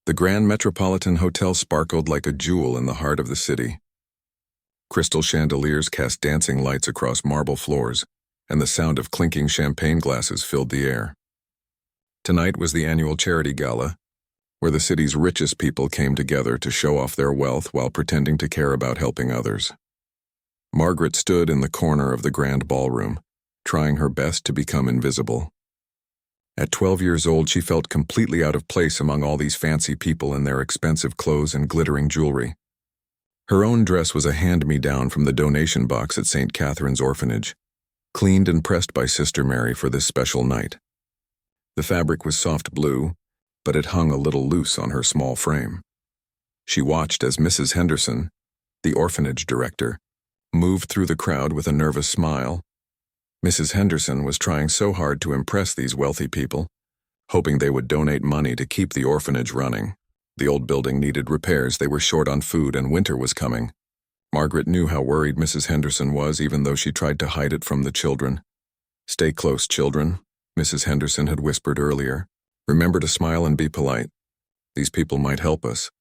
The Grand Metropolitan Hotel sparkled like a jewel in the heart of the city. Crystal chandeliers cast dancing lights across marble floors, and the sound of clinking champagne glasses filled the air. Tonight was the annual charity gala, where the city's richest people came together to show off their wealth while pretending to care about helping others. Margaret stood in the corner of the grand ballroom, trying her best to become invisible. At 12 years old, she felt completely out of place among all these fancy people in their expensive clothes and glittering jewelry. Her own dress was a hand-me-down from the donation box at St. Catherine's Orphanage, cleaned and pressed by Sister Mary for this special night. The fabric was soft blue, but it hung a little loose on her small frame. She watched as Mrs. Henderson, the orphanage director, moved through the crowd with a nervous smile. Mrs. Henderson was trying so hard to impress these wealthy people, hoping they would donate money to keep the orphanage running. The old building needed repairs, they were short on food, and winter was coming. Margaret knew how worried Mrs. Henderson was, even though she tried to hide it from the children. "Stay close, children," Mrs. Henderson had whispered earlier. "Remember to smile and be polite. These people might help us."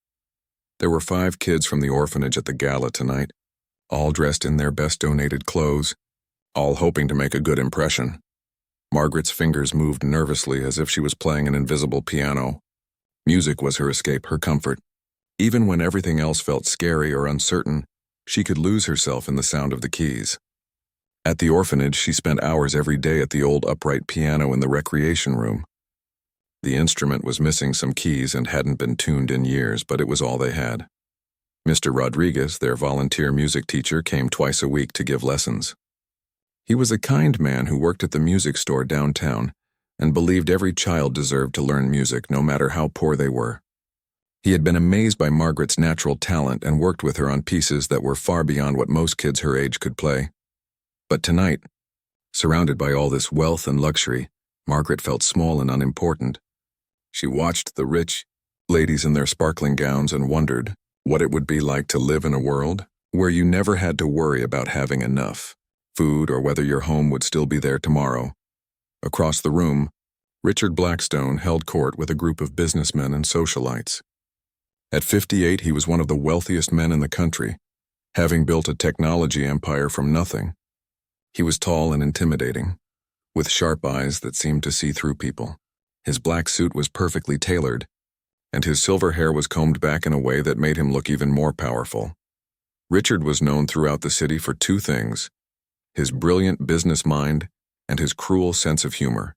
There were 5 kids from the orphanage at the gala tonight, all dressed in their best donated clothes, all hoping to make a good impression. Margaret's fingers moved nervously as if she was playing an invisible piano. Music was her escape, her comfort. Even when everything else felt scary or uncertain, she could lose herself in the sound of the keys. At the orphanage, she spent hours every day at the old upright piano in the recreation room. The instrument was missing some keys and hadn't been tuned in years, but it was all they had. Mr. Rodriguez, their volunteer music teacher, came twice a week to give lessons. He was a kind man who worked at the music store downtown and believed every child deserved to learn music, no matter how poor they were. He had been amazed by Margaret's natural talent and worked with her on pieces that were far beyond what most kids her age could play. But tonight, surrounded by all this wealth and luxury, Margaret felt small and unimportant. She watched the rich ladies in their sparkling gowns and wondered what it would be like to live in a world where you never had to worry about having enough food or whether your home would still be there tomorrow. Across the room, Richard Blackstone held court with a group of businessmen and socialites. At 58, he was one of the wealthiest men in the country, having built a technology empire from nothing. He was tall and intimidating, with sharp eyes that seemed to see through people. His black suit was perfectly tailored, and his silver hair was combed back in a way that made him look even more powerful. Richard was known throughout the city for 2 things: his brilliant business mind and his cruel sense of humor.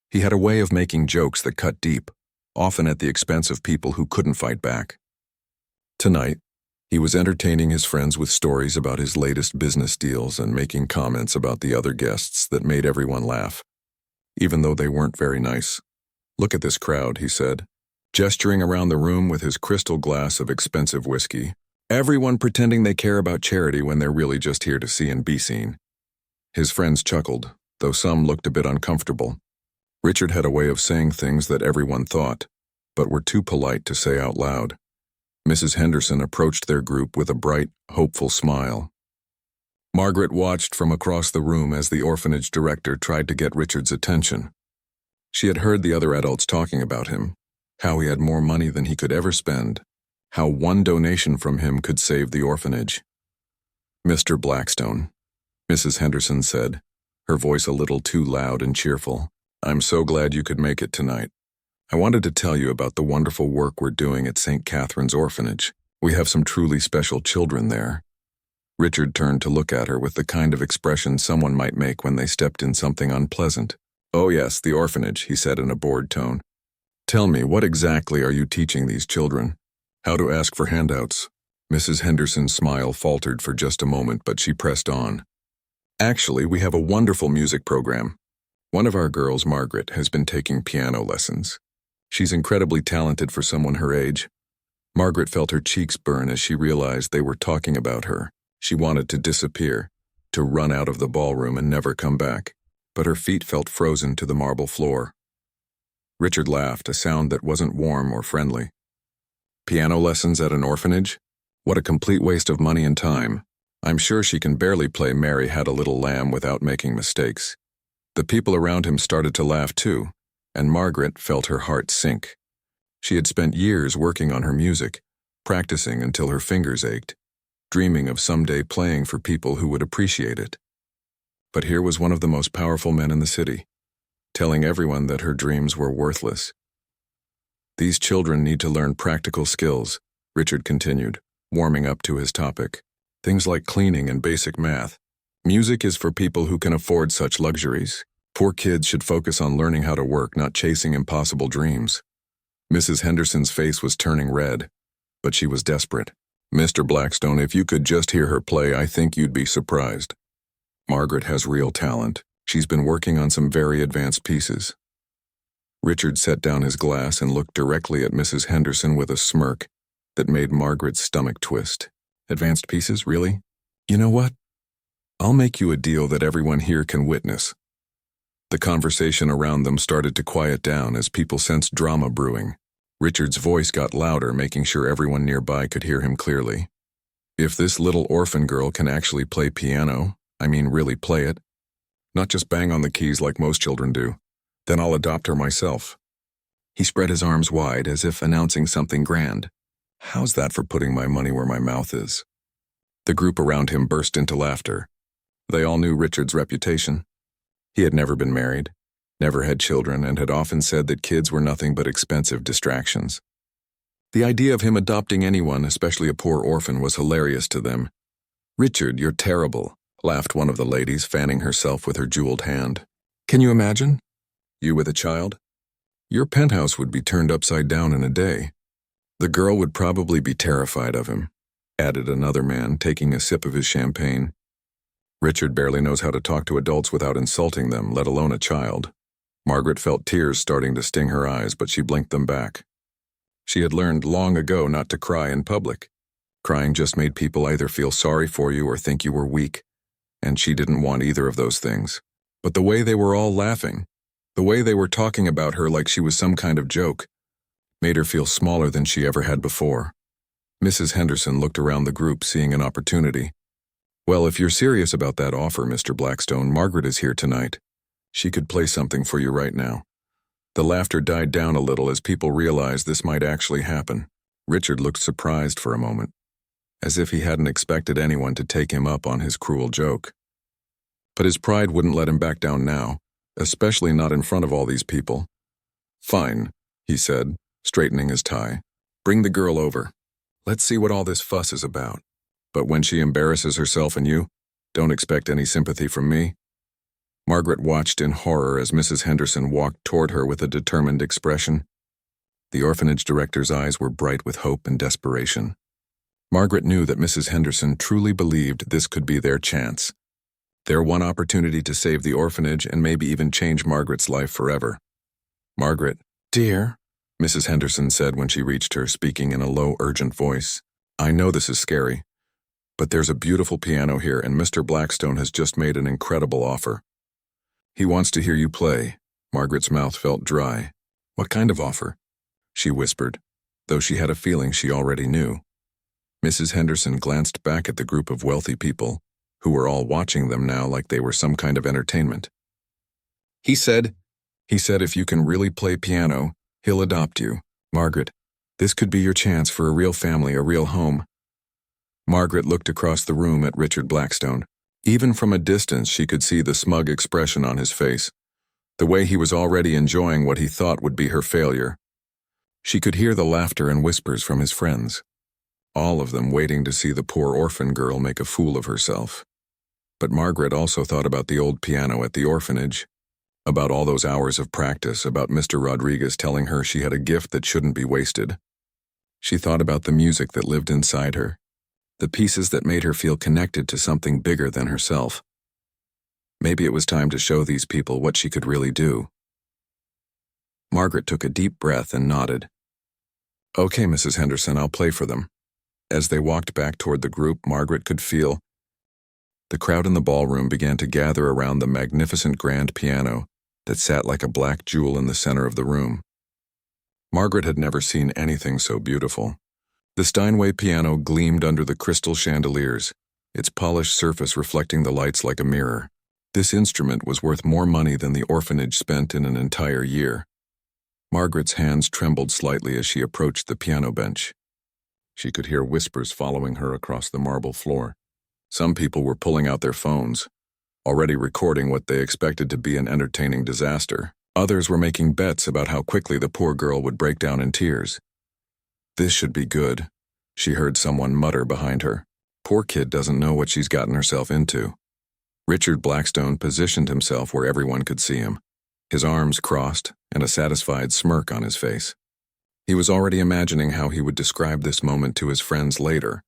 He had a way of making jokes that cut deep, often at the expense of people who couldn't fight back. Tonight, he was entertaining his friends with stories about his latest business deals and making comments about the other guests that made everyone laugh, even though they weren't very nice. "Look at this crowd," he said, gesturing around the room with his crystal glass of expensive whiskey. "Everyone pretending they care about charity when they're really just here to see and be seen." His friends chuckled, though some looked a bit uncomfortable. Richard had a way of saying things that everyone thought, but were too polite to say out loud. Mrs. Henderson approached their group with a bright, hopeful smile. Margaret watched from across the room as the orphanage director tried to get Richard's attention. She had heard the other adults talking about him, how he had more money than he could ever spend, how one donation from him could save the orphanage. "Mr. Blackstone," Mrs. Henderson said, her voice a little too loud and cheerful, "I'm so glad you could make it tonight. I wanted to tell you about the wonderful work we're doing at St. Catherine's Orphanage. We have some truly special children there." Richard turned to look at her with the kind of expression someone might make when they stepped in something unpleasant. "Oh yes, the orphanage," he said in a bored tone. "Tell me, what exactly are you teaching these children? How to ask for handouts?" Mrs. Henderson's smile faltered for just a moment, but she pressed on. "Actually, we have a wonderful music program. One of our girls, Margaret, has been taking piano lessons. She's incredibly talented for someone her age." Margaret felt her cheeks burn as she realized they were talking about her. She wanted to disappear, to run out of the ballroom and never come back, but her feet felt frozen to the marble floor. Richard laughed, a sound that wasn't warm or friendly. "Piano lessons at an orphanage? What a complete waste of money and time. I'm sure she can barely play Mary Had a Little Lamb without making mistakes." The people around him started to laugh too, and Margaret felt her heart sink. She had spent years working on her music, practicing until her fingers ached, dreaming of someday playing for people who would appreciate it. But here was one of the most powerful men in the city, telling everyone that her dreams were worthless. These children need to learn practical skills, Richard continued, warming up to his topic. Things like cleaning and basic math. Music is for people who can afford such luxuries. Poor kids should focus on learning how to work, not chasing impossible dreams. Mrs. Henderson's face was turning red, but she was desperate. Mr. Blackstone, if you could just hear her play, I think you'd be surprised. Margaret has real talent. She's been working on some very advanced pieces. Richard set down his glass and looked directly at Mrs. Henderson with a smirk that made Margaret's stomach twist. Advanced pieces, really? You know what? I'll make you a deal that everyone here can witness. The conversation around them started to quiet down as people sensed drama brewing. Richard's voice got louder, making sure everyone nearby could hear him clearly. If this little orphan girl can actually play piano, I mean really play it, not just bang on the keys like most children do, then I'll adopt her myself. He spread his arms wide as if announcing something grand. How's that for putting my money where my mouth is? The group around him burst into laughter. They all knew Richard's reputation. He had never been married, never had children, and had often said that kids were nothing but expensive distractions. The idea of him adopting anyone, especially a poor orphan, was hilarious to them. "Richard, you're terrible," laughed one of the ladies, fanning herself with her jeweled hand. "Can you imagine? You with a child? Your penthouse would be turned upside down in a day. The girl would probably be terrified of him," added another man, taking a sip of his champagne. "Richard barely knows how to talk to adults without insulting them, let alone a child." Margaret felt tears starting to sting her eyes, but she blinked them back. She had learned long ago not to cry in public. Crying just made people either feel sorry for you or think you were weak, and she didn't want either of those things. But the way they were all laughing, the way they were talking about her like she was some kind of joke, made her feel smaller than she ever had before. Mrs. Henderson looked around the group, seeing an opportunity. "Well, if you're serious about that offer, Mr. Blackstone, Margaret is here tonight. She could play something for you right now." The laughter died down a little as people realized this might actually happen. Richard looked surprised for a moment, as if he hadn't expected anyone to take him up on his cruel joke. But his pride wouldn't let him back down now, especially not in front of all these people. "Fine," he said, straightening his tie. "Bring the girl over. Let's see what all this fuss is about. But when she embarrasses herself and you, don't expect any sympathy from me." Margaret watched in horror as Mrs. Henderson walked toward her with a determined expression. The orphanage director's eyes were bright with hope and desperation. Margaret knew that Mrs. Henderson truly believed this could be their chance. Their one opportunity to save the orphanage and maybe even change Margaret's life forever. "Margaret, dear," Mrs. Henderson said when she reached her, speaking in a low, urgent voice. "I know this is scary, but there's a beautiful piano here and Mr. Blackstone has just made an incredible offer. He wants to hear you play." Margaret's mouth felt dry. "What kind of offer?" she whispered, though she had a feeling she already knew. Mrs. Henderson glanced back at the group of wealthy people, who were all watching them now like they were some kind of entertainment. He said if you can really play piano, he'll adopt you. Margaret, this could be your chance for a real family, a real home." Margaret looked across the room at Richard Blackstone. Even from a distance, she could see the smug expression on his face, the way he was already enjoying what he thought would be her failure. She could hear the laughter and whispers from his friends, all of them waiting to see the poor orphan girl make a fool of herself. But Margaret also thought about the old piano at the orphanage, about all those hours of practice, about Mr. Rodriguez telling her she had a gift that shouldn't be wasted. She thought about the music that lived inside her, the pieces that made her feel connected to something bigger than herself. Maybe it was time to show these people what she could really do. Margaret took a deep breath and nodded. "Okay, Mrs. Henderson, I'll play for them." As they walked back toward the group, Margaret could feel the crowd in the ballroom began to gather around the magnificent grand piano that sat like a black jewel in the center of the room. Margaret had never seen anything so beautiful. The Steinway piano gleamed under the crystal chandeliers, its polished surface reflecting the lights like a mirror. This instrument was worth more money than the orphanage spent in an entire year. Margaret's hands trembled slightly as she approached the piano bench. She could hear whispers following her across the marble floor. Some people were pulling out their phones, already recording what they expected to be an entertaining disaster. Others were making bets about how quickly the poor girl would break down in tears. "This should be good," she heard someone mutter behind her. "Poor kid doesn't know what she's gotten herself into." Richard Blackstone positioned himself where everyone could see him, his arms crossed and a satisfied smirk on his face. He was already imagining how he would describe this moment to his friends later.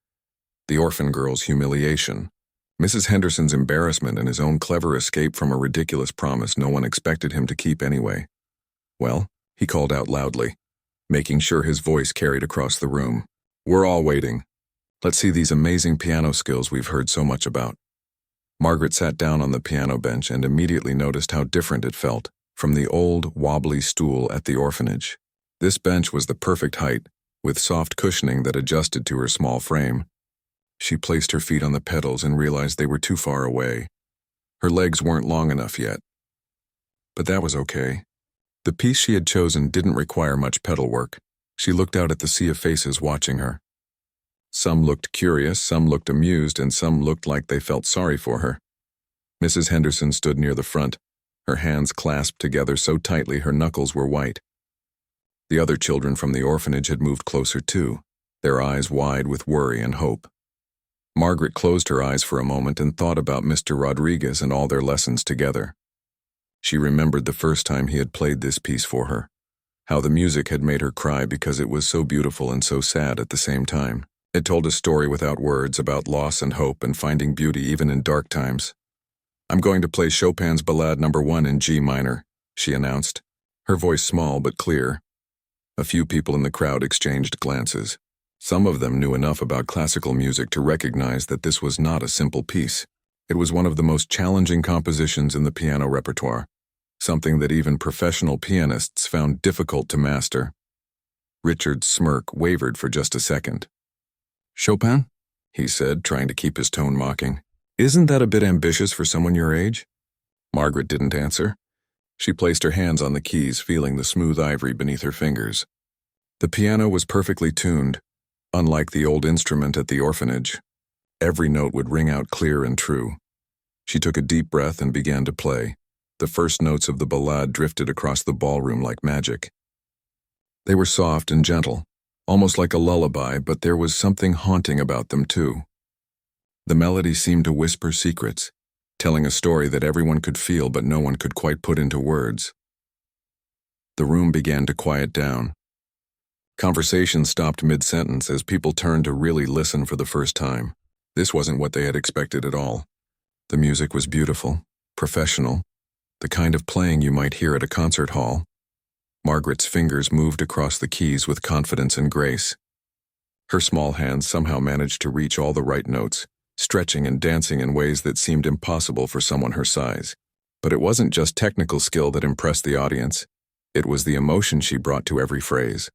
The orphan girl's humiliation, Mrs. Henderson's embarrassment, and his own clever escape from a ridiculous promise no one expected him to keep anyway. "Well," he called out loudly, making sure his voice carried across the room. "We're all waiting. Let's see these amazing piano skills we've heard so much about." Margaret sat down on the piano bench and immediately noticed how different it felt from the old, wobbly stool at the orphanage. This bench was the perfect height, with soft cushioning that adjusted to her small frame. She placed her feet on the pedals and realized they were too far away. Her legs weren't long enough yet. But that was okay. The piece she had chosen didn't require much pedal work. She looked out at the sea of faces watching her. Some looked curious, some looked amused, and some looked like they felt sorry for her. Mrs. Henderson stood near the front, her hands clasped together so tightly her knuckles were white. The other children from the orphanage had moved closer too, their eyes wide with worry and hope. Margaret closed her eyes for a moment and thought about Mr. Rodriguez and all their lessons together. She remembered the first time he had played this piece for her, how the music had made her cry because it was so beautiful and so sad at the same time. It told a story without words about loss and hope and finding beauty even in dark times. "I'm going to play Chopin's Ballade No. 1 in G minor," she announced, her voice small but clear. A few people in the crowd exchanged glances. Some of them knew enough about classical music to recognize that this was not a simple piece. It was one of the most challenging compositions in the piano repertoire, something that even professional pianists found difficult to master. Richard's smirk wavered for just a second. "Chopin?" he said, trying to keep his tone mocking. "Isn't that a bit ambitious for someone your age?" Margaret didn't answer. She placed her hands on the keys, feeling the smooth ivory beneath her fingers. The piano was perfectly tuned, unlike the old instrument at the orphanage. Every note would ring out clear and true. She took a deep breath and began to play. The first notes of the ballade drifted across the ballroom like magic. They were soft and gentle, almost like a lullaby, but there was something haunting about them too. The melody seemed to whisper secrets, telling a story that everyone could feel but no one could quite put into words. The room began to quiet down. Conversation stopped mid-sentence as people turned to really listen for the first time. This wasn't what they had expected at all. The music was beautiful, professional, the kind of playing you might hear at a concert hall. Margaret's fingers moved across the keys with confidence and grace. Her small hands somehow managed to reach all the right notes, stretching and dancing in ways that seemed impossible for someone her size. But it wasn't just technical skill that impressed the audience. It was the emotion she brought to every phrase.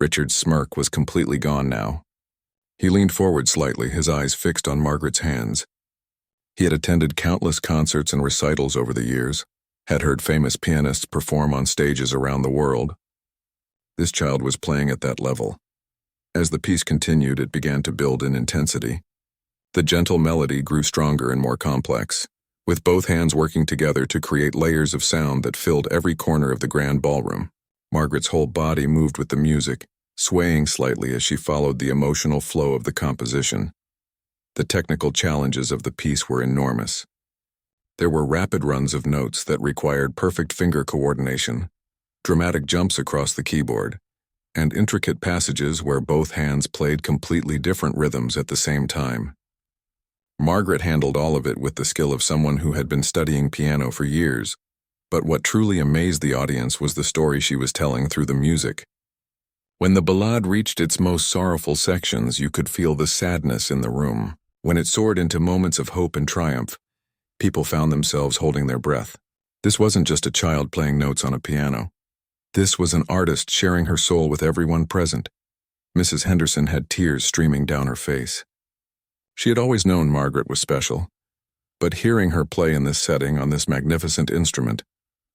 Richard's smirk was completely gone now. He leaned forward slightly, his eyes fixed on Margaret's hands. He had attended countless concerts and recitals over the years, had heard famous pianists perform on stages around the world. This child was playing at that level. As the piece continued, it began to build in intensity. The gentle melody grew stronger and more complex, with both hands working together to create layers of sound that filled every corner of the grand ballroom. Margaret's whole body moved with the music, swaying slightly as she followed the emotional flow of the composition. The technical challenges of the piece were enormous. There were rapid runs of notes that required perfect finger coordination, dramatic jumps across the keyboard, and intricate passages where both hands played completely different rhythms at the same time. Margaret handled all of it with the skill of someone who had been studying piano for years, but what truly amazed the audience was the story she was telling through the music. When the ballade reached its most sorrowful sections, you could feel the sadness in the room. When it soared into moments of hope and triumph, people found themselves holding their breath. This wasn't just a child playing notes on a piano. This was an artist sharing her soul with everyone present. Mrs. Henderson had tears streaming down her face. She had always known Margaret was special, but hearing her play in this setting on this magnificent instrument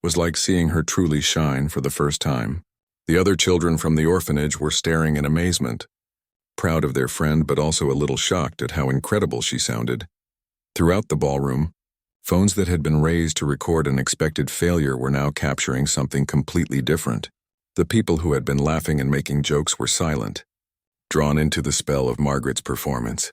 was like seeing her truly shine for the first time. The other children from the orphanage were staring in amazement, proud of their friend but also a little shocked at how incredible she sounded. Throughout the ballroom, phones that had been raised to record an expected failure were now capturing something completely different. The people who had been laughing and making jokes were silent, drawn into the spell of Margaret's performance.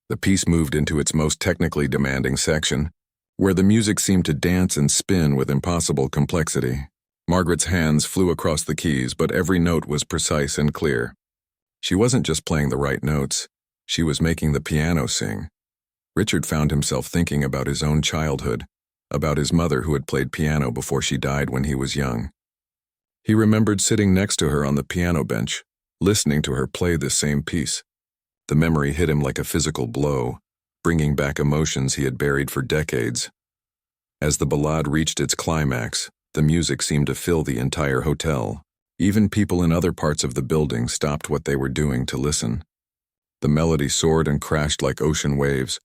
The piece moved into its most technically demanding section, where the music seemed to dance and spin with impossible complexity. Margaret's hands flew across the keys, but every note was precise and clear. She wasn't just playing the right notes, she was making the piano sing. Richard found himself thinking about his own childhood, about his mother who had played piano before she died when he was young. He remembered sitting next to her on the piano bench, listening to her play this same piece. The memory hit him like a physical blow, bringing back emotions he had buried for decades. As the ballade reached its climax, the music seemed to fill the entire hotel. Even people in other parts of the building stopped what they were doing to listen. The melody soared and crashed like ocean waves,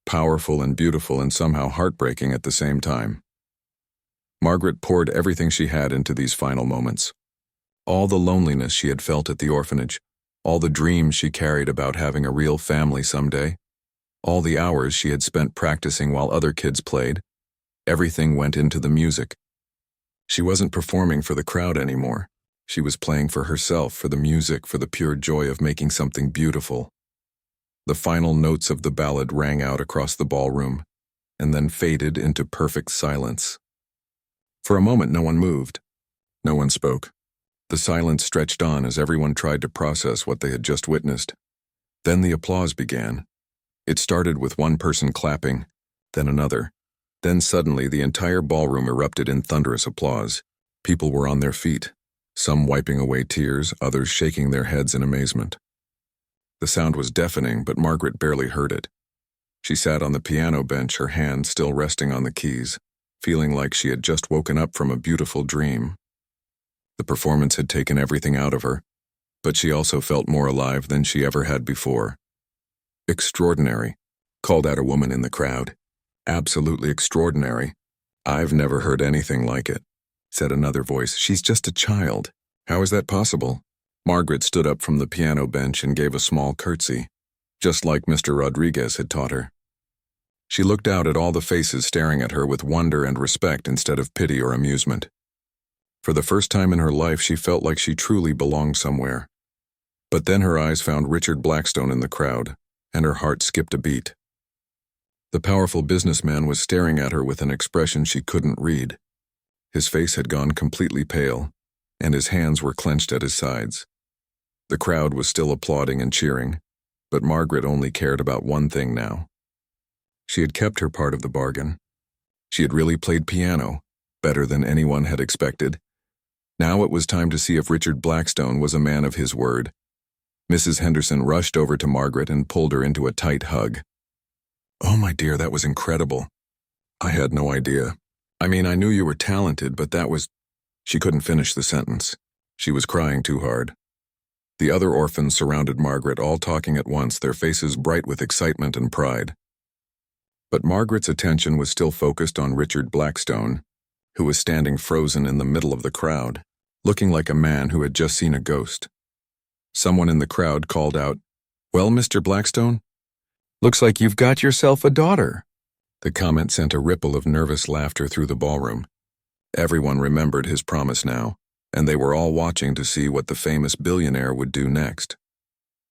powerful and beautiful and somehow heartbreaking at the same time. Margaret poured everything she had into these final moments. All the loneliness she had felt at the orphanage, all the dreams she carried about having a real family someday, all the hours she had spent practicing while other kids played, everything went into the music. She wasn't performing for the crowd anymore. She was playing for herself, for the music, for the pure joy of making something beautiful. The final notes of the ballad rang out across the ballroom, and then faded into perfect silence. For a moment, no one moved. No one spoke. The silence stretched on as everyone tried to process what they had just witnessed. Then the applause began. It started with one person clapping, then another. Then suddenly the entire ballroom erupted in thunderous applause. People were on their feet, some wiping away tears, others shaking their heads in amazement. The sound was deafening, but Margaret barely heard it. She sat on the piano bench, her hand still resting on the keys, feeling like she had just woken up from a beautiful dream. The performance had taken everything out of her, but she also felt more alive than she ever had before. "Extraordinary," called out a woman in the crowd. "Absolutely extraordinary. I've never heard anything like it," said another voice. "She's just a child. How is that possible?" Margaret stood up from the piano bench and gave a small curtsy, just like Mr. Rodriguez had taught her. She looked out at all the faces staring at her with wonder and respect instead of pity or amusement. For the first time in her life, she felt like she truly belonged somewhere. But then her eyes found Richard Blackstone in the crowd, and her heart skipped a beat. The powerful businessman was staring at her with an expression she couldn't read. His face had gone completely pale, and his hands were clenched at his sides. The crowd was still applauding and cheering, but Margaret only cared about one thing now. She had kept her part of the bargain. She had really played piano, better than anyone had expected. Now it was time to see if Richard Blackstone was a man of his word. Mrs. Henderson rushed over to Margaret and pulled her into a tight hug. "Oh, my dear, that was incredible. I had no idea. I mean, I knew you were talented, but that was—" She couldn't finish the sentence. She was crying too hard. The other orphans surrounded Margaret, all talking at once, their faces bright with excitement and pride. But Margaret's attention was still focused on Richard Blackstone, who was standing frozen in the middle of the crowd, looking like a man who had just seen a ghost. Someone in the crowd called out, "Well, Mr. Blackstone, looks like you've got yourself a daughter." The comment sent a ripple of nervous laughter through the ballroom. Everyone remembered his promise now, and they were all watching to see what the famous billionaire would do next.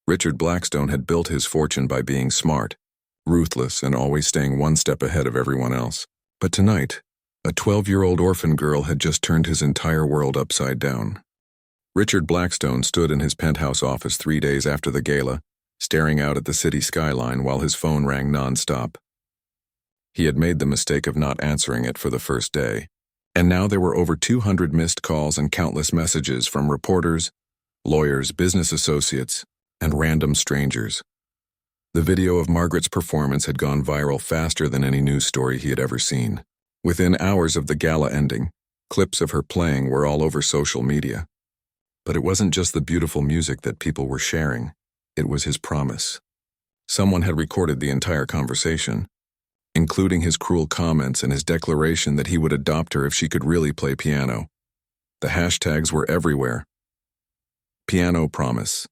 Richard Blackstone had built his fortune by being smart, ruthless, and always staying one step ahead of everyone else. But tonight, a 12-year-old orphan girl had just turned his entire world upside down. Richard Blackstone stood in his penthouse office 3 days after the gala, staring out at the city skyline while his phone rang non-stop. He had made the mistake of not answering it for the first day, and now there were over 200 missed calls and countless messages from reporters, lawyers, business associates, and random strangers. The video of Margaret's performance had gone viral faster than any news story he had ever seen. Within hours of the gala ending, clips of her playing were all over social media. But it wasn't just the beautiful music that people were sharing. It was his promise. Someone had recorded the entire conversation. including his cruel comments and his declaration that he would adopt her if she could really play piano. The hashtags were everywhere. Piano promise.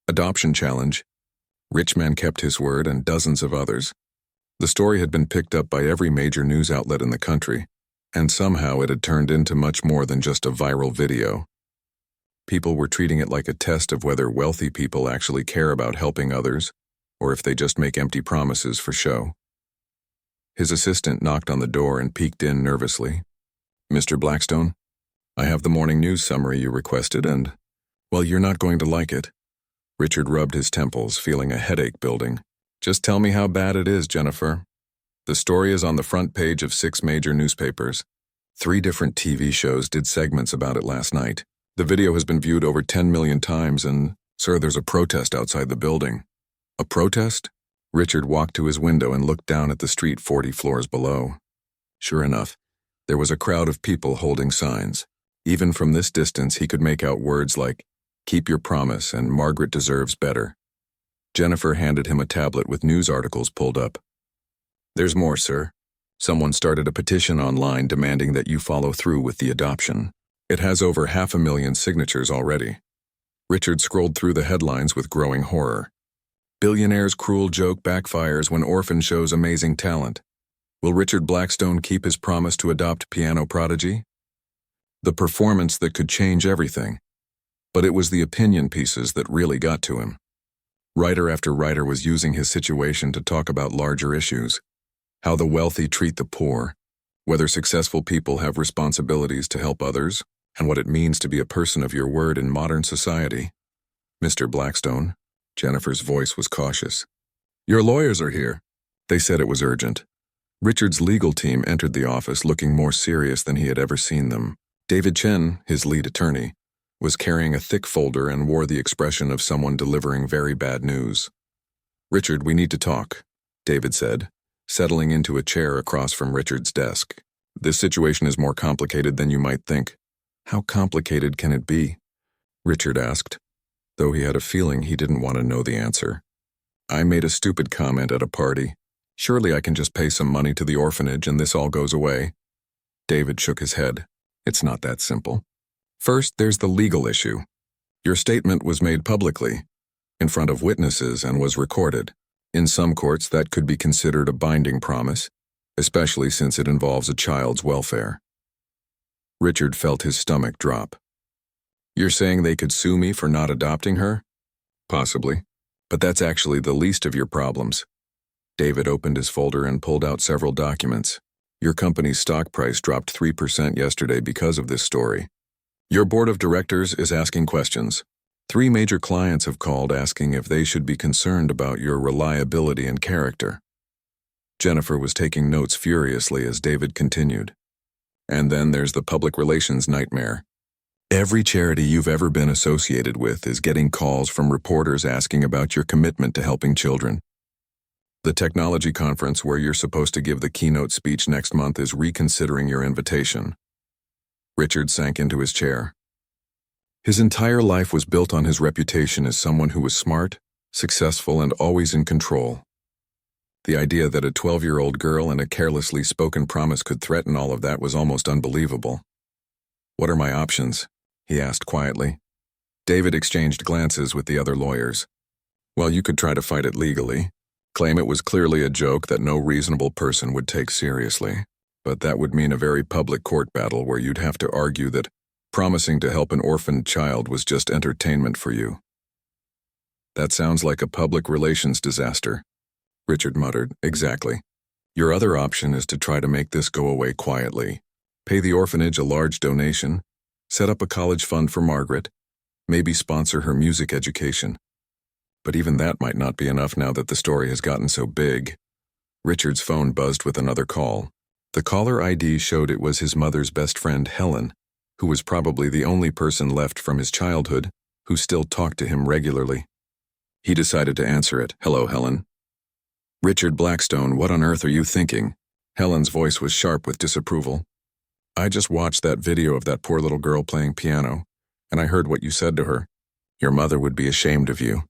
Adoption challenge. Rich man kept his word, and dozens of others. The story had been picked up by every major news outlet in the country, and somehow it had turned into much more than just a viral video. People were treating it like a test of whether wealthy people actually care about helping others, or if they just make empty promises for show. His assistant knocked on the door and peeked in nervously. "Mr. Blackstone, I have the morning news summary you requested, and, well, you're not going to like it." Richard rubbed his temples, feeling a headache building. "Just tell me how bad it is, Jennifer." The story is on the front page of 6 major newspapers. 3 different TV shows did segments about it last night. The video has been viewed over 10 million times, and, sir, there's a protest outside the building. A protest? Richard walked to his window and looked down at the street 40 floors below. Sure enough, there was a crowd of people holding signs. Even from this distance, he could make out words like, "Keep your promise," and "Margaret deserves better." Jennifer handed him a tablet with news articles pulled up. "There's more, sir. Someone started a petition online demanding that you follow through with the adoption. It has over 500,000 signatures already." Richard scrolled through the headlines with growing horror. "Billionaire's cruel joke backfires when orphan shows amazing talent. Will Richard Blackstone keep his promise to adopt piano prodigy?" The performance that could change everything. But it was the opinion pieces that really got to him. Writer after writer was using his situation to talk about larger issues. How the wealthy treat the poor, whether successful people have responsibilities to help others, and what it means to be a person of your word in modern society. "Mr. Blackstone," Jennifer's voice was cautious. "Your lawyers are here." They said it was urgent. Richard's legal team entered the office looking more serious than he had ever seen them. David Chen, his lead attorney, was carrying a thick folder and wore the expression of someone delivering very bad news. "Richard, we need to talk," David said, settling into a chair across from Richard's desk. "This situation is more complicated than you might think." "How complicated can it be?" Richard asked, though he had a feeling he didn't want to know the answer. "I made a stupid comment at a party. Surely I can just pay some money to the orphanage and this all goes away." David shook his head. "It's not that simple. First, there's the legal issue. Your statement was made publicly, in front of witnesses, and was recorded. In some courts, that could be considered a binding promise, especially since it involves a child's welfare." Richard felt his stomach drop. "You're saying they could sue me for not adopting her?" "Possibly, but that's actually the least of your problems." David opened his folder and pulled out several documents. "Your company's stock price dropped 3% yesterday because of this story. Your board of directors is asking questions. 3 major clients have called asking if they should be concerned about your reliability and character." Jennifer was taking notes furiously as David continued. "And then there's the public relations nightmare. Every charity you've ever been associated with is getting calls from reporters asking about your commitment to helping children. The technology conference where you're supposed to give the keynote speech next month is reconsidering your invitation." Richard sank into his chair. His entire life was built on his reputation as someone who was smart, successful, and always in control. The idea that a 12-year-old girl and a carelessly spoken promise could threaten all of that was almost unbelievable. "What are my options?" he asked quietly. David exchanged glances with the other lawyers. "Well, you could try to fight it legally, claim it was clearly a joke that no reasonable person would take seriously, but that would mean a very public court battle where you'd have to argue that promising to help an orphaned child was just entertainment for you." "That sounds like a public relations disaster," Richard muttered. "Exactly. Your other option is to try to make this go away quietly. Pay the orphanage a large donation, set up a college fund for Margaret, maybe sponsor her music education. But even that might not be enough now that the story has gotten so big." Richard's phone buzzed with another call. The caller ID showed it was his mother's best friend, Helen, who was probably the only person left from his childhood who still talked to him regularly. He decided to answer it. "Hello, Helen." "Richard Blackstone, what on earth are you thinking?" Helen's voice was sharp with disapproval. "I just watched that video of that poor little girl playing piano, and I heard what you said to her. Your mother would be ashamed of you."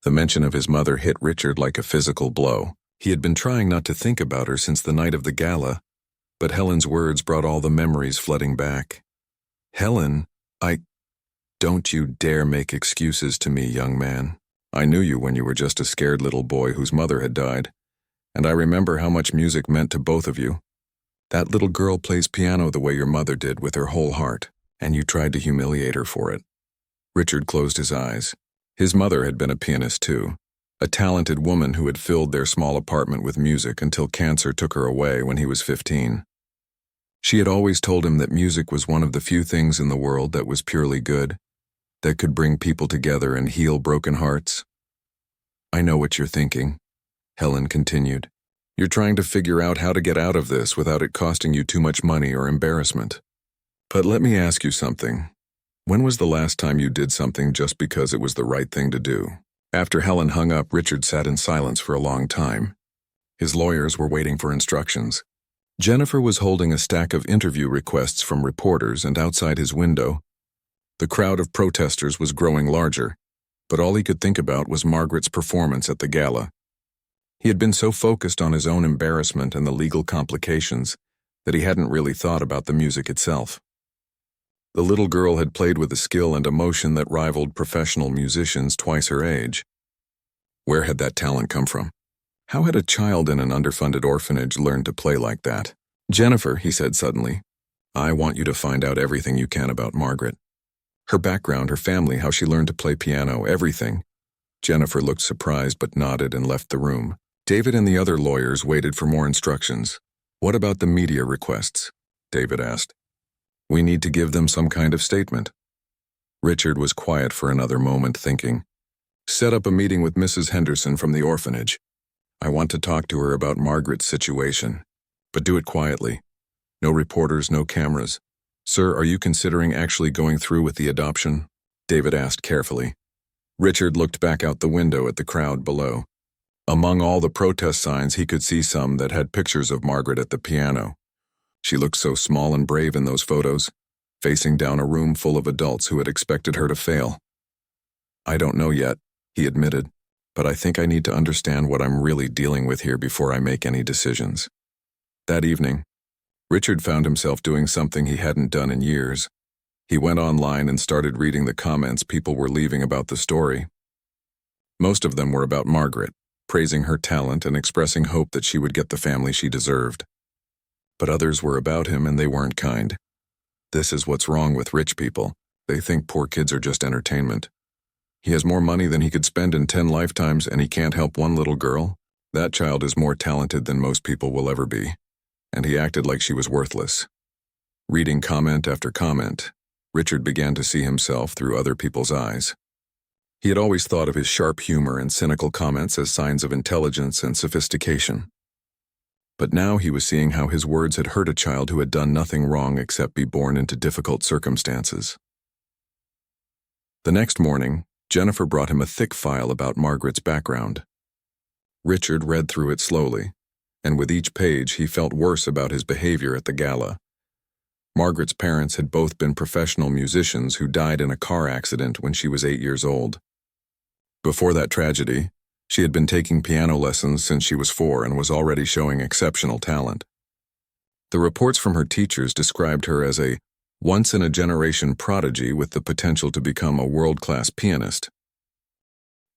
The mention of his mother hit Richard like a physical blow. He had been trying not to think about her since the night of the gala, but Helen's words brought all the memories flooding back. Helen, don't you dare make excuses to me, young man. I knew you when you were just a scared little boy whose mother had died, and I remember how much music meant to both of you. That little girl plays piano the way your mother did with her whole heart, and you tried to humiliate her for it. Richard closed his eyes. His mother had been a pianist too, a talented woman who had filled their small apartment with music until cancer took her away when he was 15. She had always told him that music was one of the few things in the world that was purely good, that could bring people together and heal broken hearts. I know what you're thinking, Helen continued. You're trying to figure out how to get out of this without it costing you too much money or embarrassment. But let me ask you something. When was the last time you did something just because it was the right thing to do? After Helen hung up, Richard sat in silence for a long time. His lawyers were waiting for instructions. Jennifer was holding a stack of interview requests from reporters, and outside his window, the crowd of protesters was growing larger, but all he could think about was Margaret's performance at the gala. He had been so focused on his own embarrassment and the legal complications that he hadn't really thought about the music itself. The little girl had played with a skill and emotion that rivaled professional musicians twice her age. Where had that talent come from? How had a child in an underfunded orphanage learned to play like that? Jennifer, he said suddenly, I want you to find out everything you can about Margaret. Her background, her family, how she learned to play piano, everything. Jennifer looked surprised but nodded and left the room. David and the other lawyers waited for more instructions. What about the media requests? David asked. We need to give them some kind of statement. Richard was quiet for another moment, thinking. Set up a meeting with Mrs. Henderson from the orphanage. I want to talk to her about Margaret's situation, but do it quietly. No reporters, no cameras. Sir, are you considering actually going through with the adoption? David asked carefully. Richard looked back out the window at the crowd below. Among all the protest signs, he could see some that had pictures of Margaret at the piano. She looked so small and brave in those photos, facing down a room full of adults who had expected her to fail. I don't know yet, he admitted, but I think I need to understand what I'm really dealing with here before I make any decisions. That evening, Richard found himself doing something he hadn't done in years. He went online and started reading the comments people were leaving about the story. Most of them were about Margaret, praising her talent and expressing hope that she would get the family she deserved. But others were about him and they weren't kind. This is what's wrong with rich people. They think poor kids are just entertainment. He has more money than he could spend in 10 lifetimes and he can't help one little girl. That child is more talented than most people will ever be. And he acted like she was worthless. Reading comment after comment, Richard began to see himself through other people's eyes. He had always thought of his sharp humor and cynical comments as signs of intelligence and sophistication. But now he was seeing how his words had hurt a child who had done nothing wrong except be born into difficult circumstances. The next morning, Jennifer brought him a thick file about Margaret's background. Richard read through it slowly, and with each page he felt worse about his behavior at the gala. Margaret's parents had both been professional musicians who died in a car accident when she was 8 years old. Before that tragedy, she had been taking piano lessons since she was 4 and was already showing exceptional talent. The reports from her teachers described her as a once-in-a-generation prodigy with the potential to become a world-class pianist.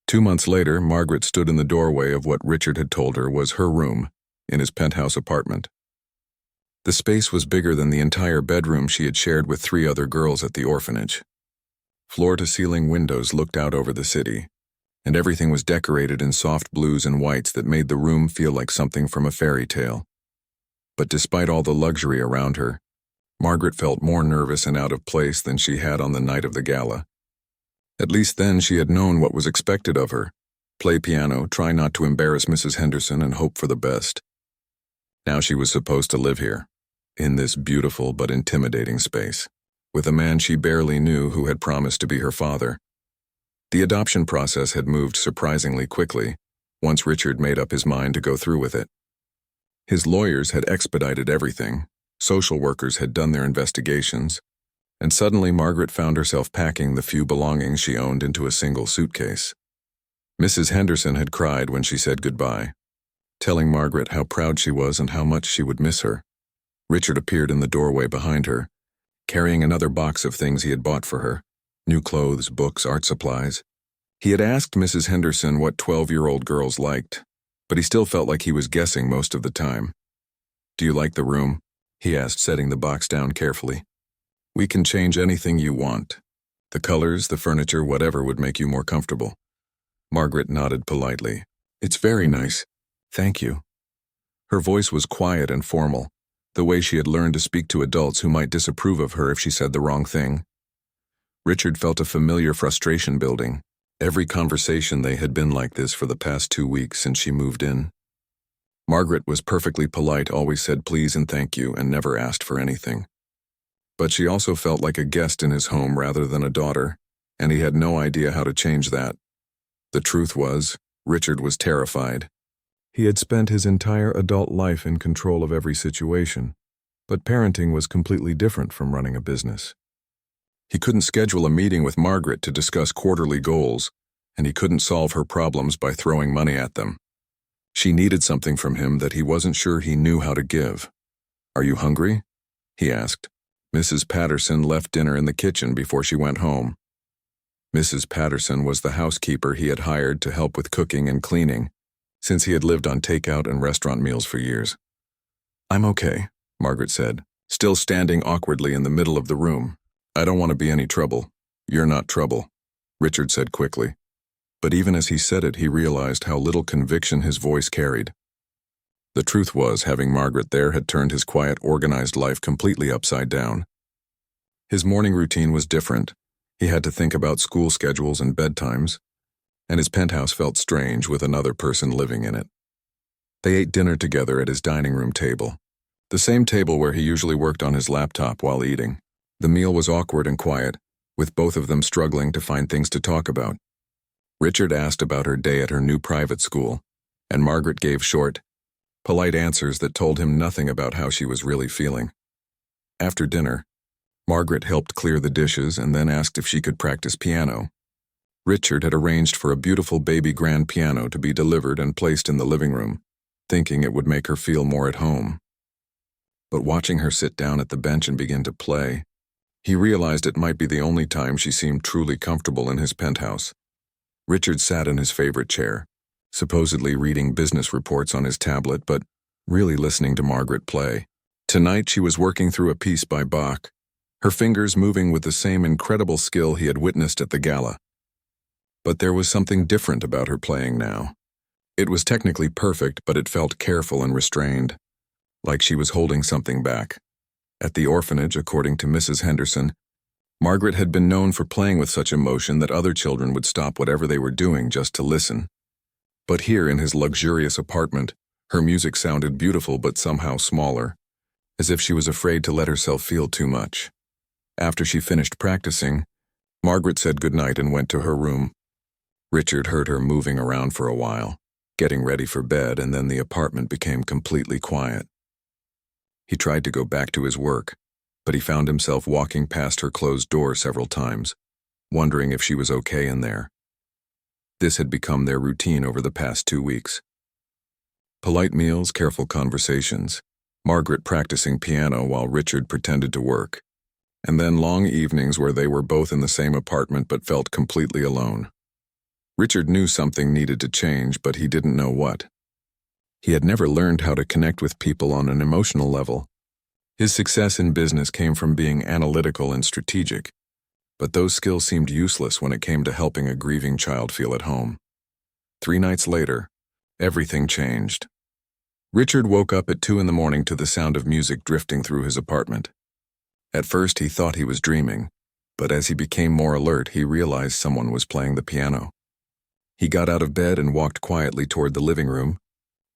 2 months later, Margaret stood in the doorway of what Richard had told her was her room in his penthouse apartment. The space was bigger than the entire bedroom she had shared with 3 other girls at the orphanage. Floor-to-ceiling windows looked out over the city, and everything was decorated in soft blues and whites that made the room feel like something from a fairy tale. But despite all the luxury around her, Margaret felt more nervous and out of place than she had on the night of the gala. At least then she had known what was expected of her: play piano, try not to embarrass Mrs. Henderson, and hope for the best. Now she was supposed to live here, in this beautiful but intimidating space, with a man she barely knew who had promised to be her father. The adoption process had moved surprisingly quickly, once Richard made up his mind to go through with it. His lawyers had expedited everything, social workers had done their investigations, and suddenly Margaret found herself packing the few belongings she owned into a single suitcase. Mrs. Henderson had cried when she said goodbye. telling Margaret how proud she was and how much she would miss her. Richard appeared in the doorway behind her, carrying another box of things he had bought for her: new clothes, books, art supplies. He had asked Mrs. Henderson what 12-year-old girls liked, but he still felt like he was guessing most of the time. "Do you like the room?" he asked, setting the box down carefully. "We can change anything you want. The colors, the furniture, whatever would make you more comfortable." Margaret nodded politely. "It's very nice. Thank you." Her voice was quiet and formal, the way she had learned to speak to adults who might disapprove of her if she said the wrong thing. Richard felt a familiar frustration building. Every conversation they had been like this for the past 2 weeks since she moved in. Margaret was perfectly polite, always said please and thank you, and never asked for anything. But she also felt like a guest in his home rather than a daughter, and he had no idea how to change that. The truth was, Richard was terrified. He had spent his entire adult life in control of every situation, but parenting was completely different from running a business. He couldn't schedule a meeting with Margaret to discuss quarterly goals, and he couldn't solve her problems by throwing money at them. She needed something from him that he wasn't sure he knew how to give. "Are you hungry?" he asked. Mrs. Patterson left dinner in the kitchen before she went home. Mrs. Patterson was the housekeeper he had hired to help with cooking and cleaning, since he had lived on takeout and restaurant meals for years. "I'm okay," Margaret said, still standing awkwardly in the middle of the room. "I don't want to be any trouble." "You're not trouble," Richard said quickly. But even as he said it, he realized how little conviction his voice carried. The truth was, having Margaret there had turned his quiet, organized life completely upside down. His morning routine was different. He had to think about school schedules and bedtimes, and his penthouse felt strange with another person living in it. They ate dinner together at his dining room table, the same table where he usually worked on his laptop while eating. The meal was awkward and quiet, with both of them struggling to find things to talk about. Richard asked about her day at her new private school, and Margaret gave short, polite answers that told him nothing about how she was really feeling. After dinner, Margaret helped clear the dishes and then asked if she could practice piano. Richard had arranged for a beautiful baby grand piano to be delivered and placed in the living room, thinking it would make her feel more at home. But watching her sit down at the bench and begin to play, he realized it might be the only time she seemed truly comfortable in his penthouse. Richard sat in his favorite chair, supposedly reading business reports on his tablet, but really listening to Margaret play. Tonight she was working through a piece by Bach, her fingers moving with the same incredible skill he had witnessed at the gala. But there was something different about her playing now. It was technically perfect, but it felt careful and restrained, like she was holding something back. At the orphanage, according to Mrs. Henderson, Margaret had been known for playing with such emotion that other children would stop whatever they were doing just to listen. But here in his luxurious apartment, her music sounded beautiful but somehow smaller, as if she was afraid to let herself feel too much. After she finished practicing, Margaret said goodnight and went to her room. Richard heard her moving around for a while, getting ready for bed, and then the apartment became completely quiet. He tried to go back to his work, but he found himself walking past her closed door several times, wondering if she was okay in there. This had become their routine over the past 2 weeks. Polite meals, careful conversations, Margaret practicing piano while Richard pretended to work, and then long evenings where they were both in the same apartment but felt completely alone. Richard knew something needed to change, but he didn't know what. He had never learned how to connect with people on an emotional level. His success in business came from being analytical and strategic, but those skills seemed useless when it came to helping a grieving child feel at home. 3 nights later, everything changed. Richard woke up at 2 in the morning to the sound of music drifting through his apartment. At first he thought he was dreaming, but as he became more alert, he realized someone was playing the piano. He got out of bed and walked quietly toward the living room,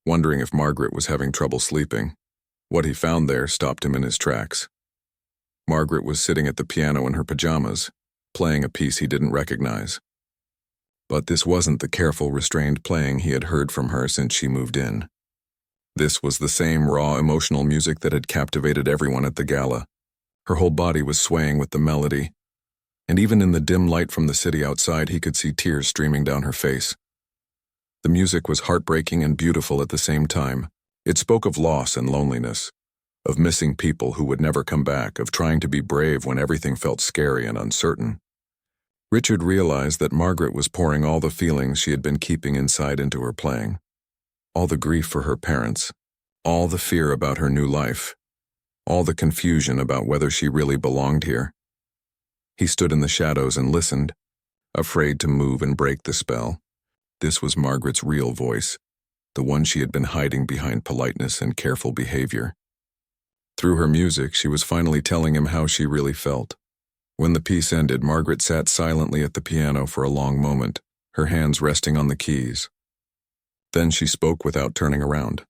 wondering if Margaret was having trouble sleeping. What he found there stopped him in his tracks. Margaret was sitting at the piano in her pajamas, playing a piece he didn't recognize. But this wasn't the careful, restrained playing he had heard from her since she moved in. This was the same raw, emotional music that had captivated everyone at the gala. Her whole body was swaying with the melody, and even in the dim light from the city outside, he could see tears streaming down her face. The music was heartbreaking and beautiful at the same time. It spoke of loss and loneliness, of missing people who would never come back, of trying to be brave when everything felt scary and uncertain. Richard realized that Margaret was pouring all the feelings she had been keeping inside into her playing. All the grief for her parents, all the fear about her new life, all the confusion about whether she really belonged here. He stood in the shadows and listened, afraid to move and break the spell. This was Margaret's real voice, the one she had been hiding behind politeness and careful behavior. Through her music, she was finally telling him how she really felt. When the piece ended, Margaret sat silently at the piano for a long moment, her hands resting on the keys. Then she spoke without turning around.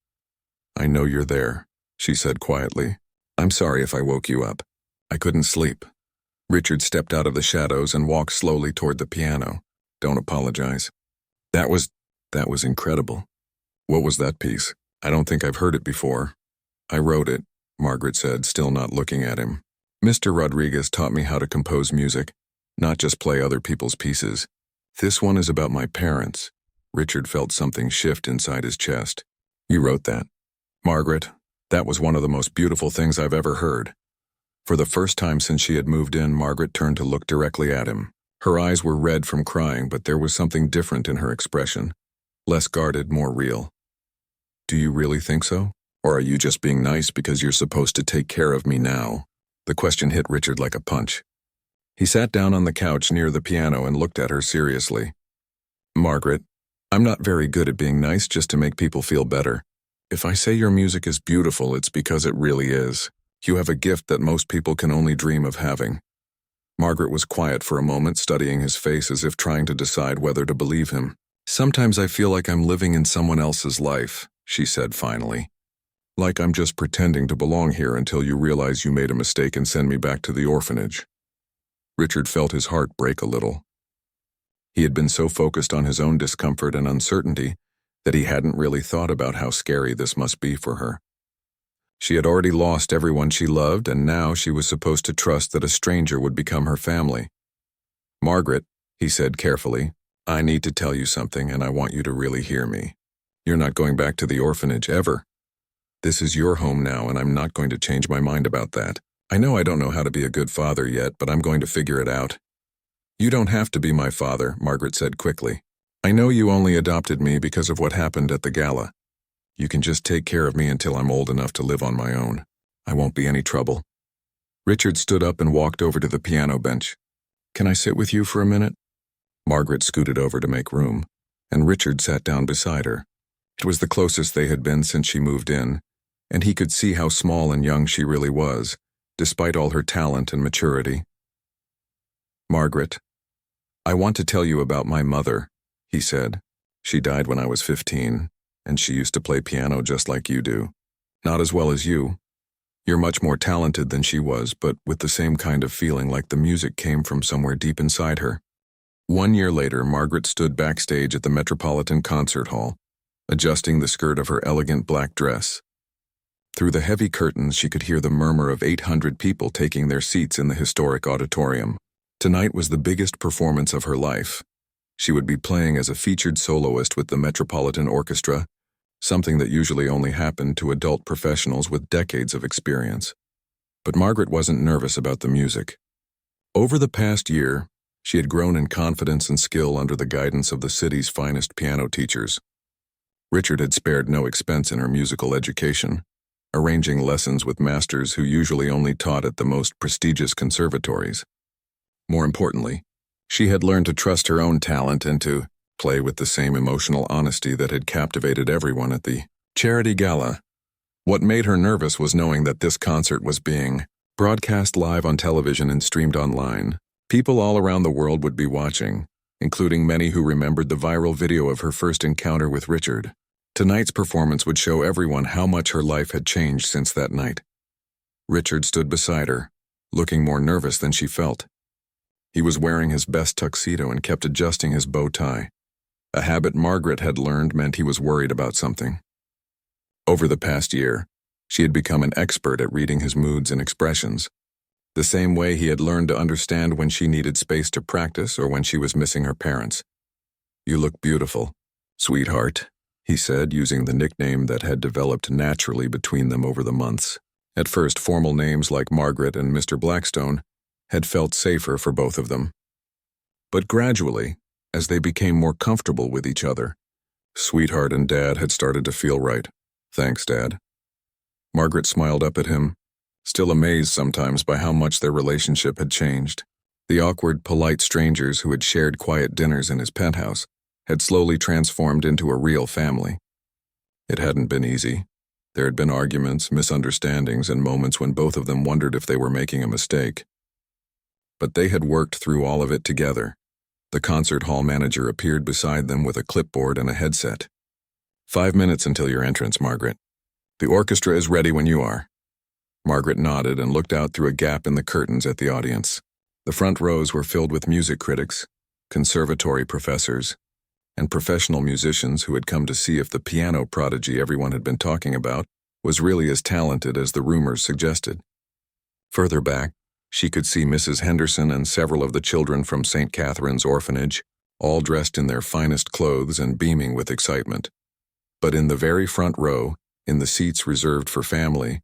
"I know you're there," she said quietly. "I'm sorry if I woke you up. I couldn't sleep." Richard stepped out of the shadows and walked slowly toward the piano. "Don't apologize." That was incredible. What was that piece? I don't think I've heard it before." "I wrote it," Margaret said, still not looking at him. "Mr. Rodriguez taught me how to compose music, not just play other people's pieces. This one is about my parents." Richard felt something shift inside his chest. "You wrote that?" "Margaret, that was one of the most beautiful things I've ever heard." For the first time since she had moved in, Margaret turned to look directly at him. Her eyes were red from crying, but there was something different in her expression. Less guarded, more real. "Do you really think so? Or are you just being nice because you're supposed to take care of me now?" The question hit Richard like a punch. He sat down on the couch near the piano and looked at her seriously. "Margaret, I'm not very good at being nice just to make people feel better. If I say your music is beautiful, it's because it really is. You have a gift that most people can only dream of having." Margaret was quiet for a moment, studying his face as if trying to decide whether to believe him. "Sometimes I feel like I'm living in someone else's life," she said finally. "Like I'm just pretending to belong here until you realize you made a mistake and send me back to the orphanage." Richard felt his heart break a little. He had been so focused on his own discomfort and uncertainty that he hadn't really thought about how scary this must be for her. She had already lost everyone she loved, and now she was supposed to trust that a stranger would become her family. "Margaret," he said carefully, "I need to tell you something, and I want you to really hear me. You're not going back to the orphanage, ever. This is your home now, and I'm not going to change my mind about that. I know I don't know how to be a good father yet, but I'm going to figure it out." "You don't have to be my father," Margaret said quickly. "I know you only adopted me because of what happened at the gala. You can just take care of me until I'm old enough to live on my own. I won't be any trouble." Richard stood up and walked over to the piano bench. "Can I sit with you for a minute?" Margaret scooted over to make room, and Richard sat down beside her. It was the closest they had been since she moved in, and he could see how small and young she really was, despite all her talent and maturity. "Margaret, I want to tell you about my mother," he said. "She died when I was 15. And she used to play piano just like you do. Not as well as you. You're much more talented than she was, but with the same kind of feeling like the music came from somewhere deep inside her." 1 year later, Margaret stood backstage at the Metropolitan Concert Hall, adjusting the skirt of her elegant black dress. Through the heavy curtains, she could hear the murmur of 800 people taking their seats in the historic auditorium. Tonight was the biggest performance of her life. She would be playing as a featured soloist with the Metropolitan Orchestra, something that usually only happened to adult professionals with decades of experience. But Margaret wasn't nervous about the music. Over the past year, she had grown in confidence and skill under the guidance of the city's finest piano teachers. Richard had spared no expense in her musical education, arranging lessons with masters who usually only taught at the most prestigious conservatories. More importantly, she had learned to trust her own talent and to play with the same emotional honesty that had captivated everyone at the charity gala. What made her nervous was knowing that this concert was being broadcast live on television and streamed online. People all around the world would be watching, including many who remembered the viral video of her first encounter with Richard. Tonight's performance would show everyone how much her life had changed since that night. Richard stood beside her, looking more nervous than she felt. He was wearing his best tuxedo and kept adjusting his bow tie. A habit Margaret had learned meant he was worried about something. Over the past year, she had become an expert at reading his moods and expressions, the same way he had learned to understand when she needed space to practice or when she was missing her parents. "You look beautiful," "Sweetheart," he said, using the nickname that had developed naturally between them over the months. At first, formal names like Margaret and Mr. Blackstone had felt safer for both of them. But gradually, as they became more comfortable with each other, Sweetheart and Dad had started to feel right. "Thanks, Dad." Margaret smiled up at him, still amazed sometimes by how much their relationship had changed. The awkward, polite strangers who had shared quiet dinners in his penthouse had slowly transformed into a real family. It hadn't been easy. There had been arguments, misunderstandings, and moments when both of them wondered if they were making a mistake. But they had worked through all of it together. The concert hall manager appeared beside them with a clipboard and a headset. "5 minutes until your entrance, Margaret. The orchestra is ready when you are." Margaret nodded and looked out through a gap in the curtains at the audience. The front rows were filled with music critics, conservatory professors, and professional musicians who had come to see if the piano prodigy everyone had been talking about was really as talented as the rumors suggested. Further back, she could see Mrs. Henderson and several of the children from St. Catherine's Orphanage, all dressed in their finest clothes and beaming with excitement. But in the very front row, in the seats reserved for family,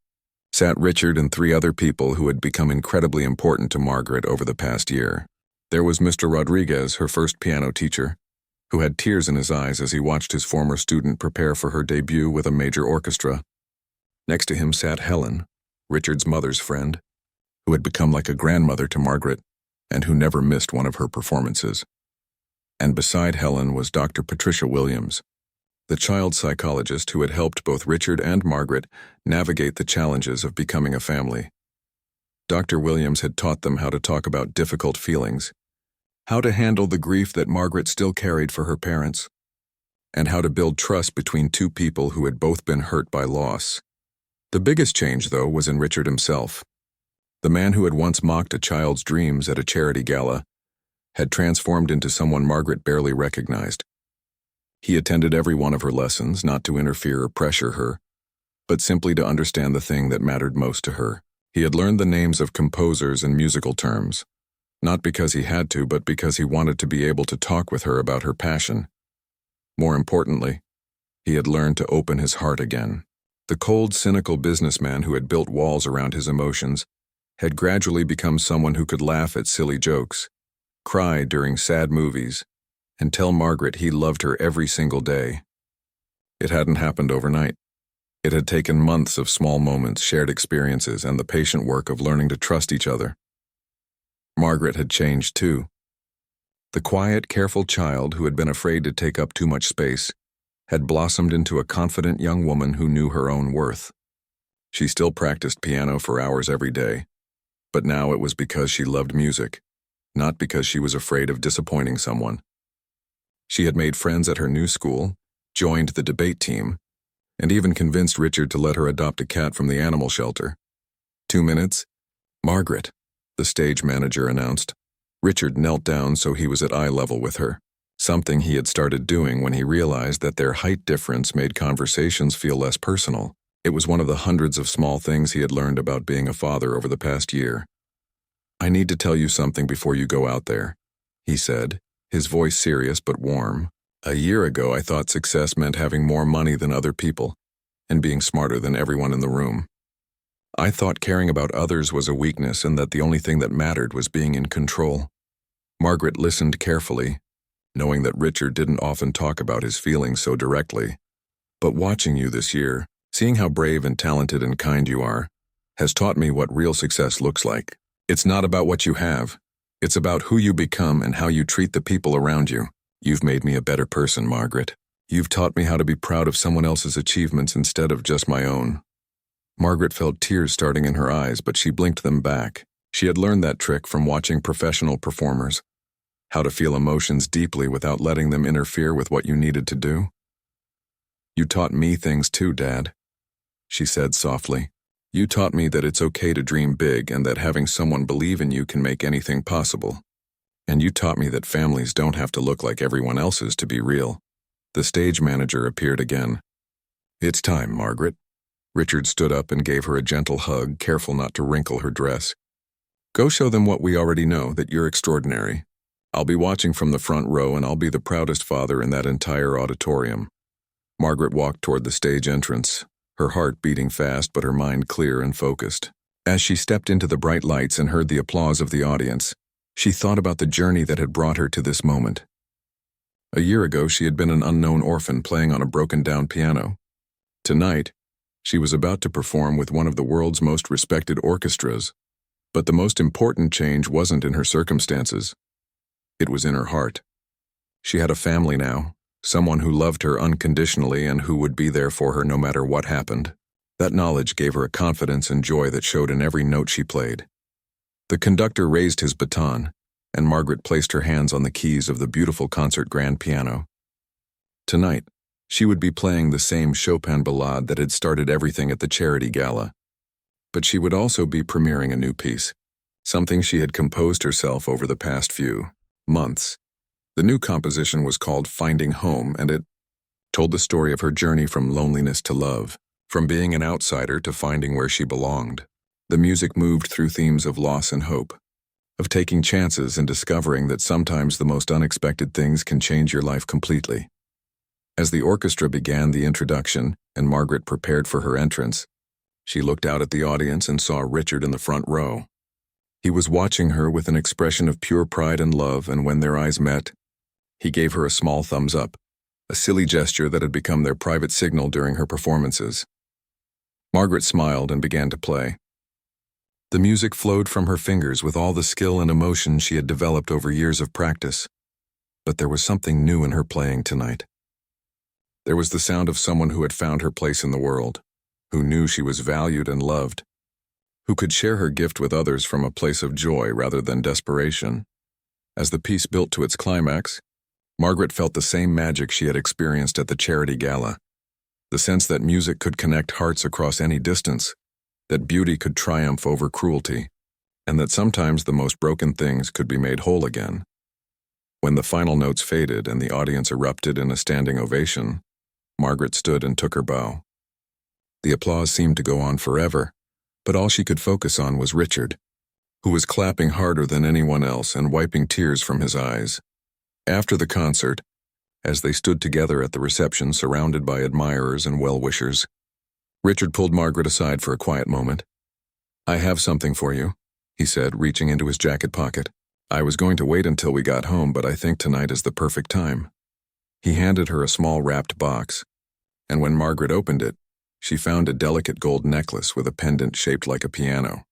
sat Richard and 3 other people who had become incredibly important to Margaret over the past year. There was Mr. Rodriguez, her first piano teacher, who had tears in his eyes as he watched his former student prepare for her debut with a major orchestra. Next to him sat Helen, Richard's mother's friend, who had become like a grandmother to Margaret and who never missed one of her performances. And beside Helen was Dr. Patricia Williams, the child psychologist who had helped both Richard and Margaret navigate the challenges of becoming a family. Dr. Williams had taught them how to talk about difficult feelings, how to handle the grief that Margaret still carried for her parents, and how to build trust between 2 people who had both been hurt by loss. The biggest change, though, was in Richard himself. The man who had once mocked a child's dreams at a charity gala had transformed into someone Margaret barely recognized. He attended every one of her lessons, not to interfere or pressure her, but simply to understand the thing that mattered most to her. He had learned the names of composers and musical terms, not because he had to, but because he wanted to be able to talk with her about her passion. More importantly, he had learned to open his heart again. The cold, cynical businessman who had built walls around his emotions had gradually become someone who could laugh at silly jokes, cry during sad movies, and tell Margaret he loved her every single day. It hadn't happened overnight. It had taken months of small moments, shared experiences, and the patient work of learning to trust each other. Margaret had changed too. The quiet, careful child who had been afraid to take up too much space had blossomed into a confident young woman who knew her own worth. She still practiced piano for hours every day, but now it was because she loved music, not because she was afraid of disappointing someone. She had made friends at her new school, joined the debate team, and even convinced Richard to let her adopt a cat from the animal shelter. 2 minutes. "Margaret," the stage manager announced. Richard knelt down so he was at eye level with her, something he had started doing when he realized that their height difference made conversations feel less personal. It was one of the hundreds of small things he had learned about being a father over the past year. "I need to tell you something before you go out there," he said, his voice serious but warm. "A year ago I thought success meant having more money than other people and being smarter than everyone in the room. I thought caring about others was a weakness and that the only thing that mattered was being in control." Margaret listened carefully, knowing that Richard didn't often talk about his feelings so directly. "But watching you this year, seeing how brave and talented and kind you are, has taught me what real success looks like. It's not about what you have. It's about who you become and how you treat the people around you. You've made me a better person, Margaret. You've taught me how to be proud of someone else's achievements instead of just my own." Margaret felt tears starting in her eyes, but she blinked them back. She had learned that trick from watching professional performers, how to feel emotions deeply without letting them interfere with what you needed to do. "You taught me things too, Dad," she said softly. "You taught me that it's okay to dream big and that having someone believe in you can make anything possible. And you taught me that families don't have to look like everyone else's to be real." The stage manager appeared again. "It's time, Margaret." Richard stood up and gave her a gentle hug, careful not to wrinkle her dress. "Go show them what we already know, that you're extraordinary. I'll be watching from the front row and I'll be the proudest father in that entire auditorium." Margaret walked toward the stage entrance, her heart beating fast but her mind clear and focused. As she stepped into the bright lights and heard the applause of the audience, she thought about the journey that had brought her to this moment. A year ago, she had been an unknown orphan playing on a broken-down piano. Tonight, she was about to perform with one of the world's most respected orchestras. But the most important change wasn't in her circumstances. It was in her heart. She had a family now, someone who loved her unconditionally and who would be there for her no matter what happened. That knowledge gave her a confidence and joy that showed in every note she played. The conductor raised his baton, and Margaret placed her hands on the keys of the beautiful concert grand piano. Tonight, she would be playing the same Chopin ballade that had started everything at the charity gala. But she would also be premiering a new piece, something she had composed herself over the past few months. The new composition was called Finding Home, and it told the story of her journey from loneliness to love, from being an outsider to finding where she belonged. The music moved through themes of loss and hope, of taking chances and discovering that sometimes the most unexpected things can change your life completely. As the orchestra began the introduction and Margaret prepared for her entrance, she looked out at the audience and saw Richard in the front row. He was watching her with an expression of pure pride and love, and when their eyes met, he gave her a small thumbs up, a silly gesture that had become their private signal during her performances. Margaret smiled and began to play. The music flowed from her fingers with all the skill and emotion she had developed over years of practice. But there was something new in her playing tonight. There was the sound of someone who had found her place in the world, who knew she was valued and loved, who could share her gift with others from a place of joy rather than desperation. As the piece built to its climax, Margaret felt the same magic she had experienced at the charity gala, the sense that music could connect hearts across any distance, that beauty could triumph over cruelty, and that sometimes the most broken things could be made whole again. When the final notes faded and the audience erupted in a standing ovation, Margaret stood and took her bow. The applause seemed to go on forever, but all she could focus on was Richard, who was clapping harder than anyone else and wiping tears from his eyes. After the concert, as they stood together at the reception surrounded by admirers and well-wishers, Richard pulled Margaret aside for a quiet moment. "I have something for you," he said, reaching into his jacket pocket. "I was going to wait until we got home, but I think tonight is the perfect time." He handed her a small wrapped box, and when Margaret opened it, she found a delicate gold necklace with a pendant shaped like a piano.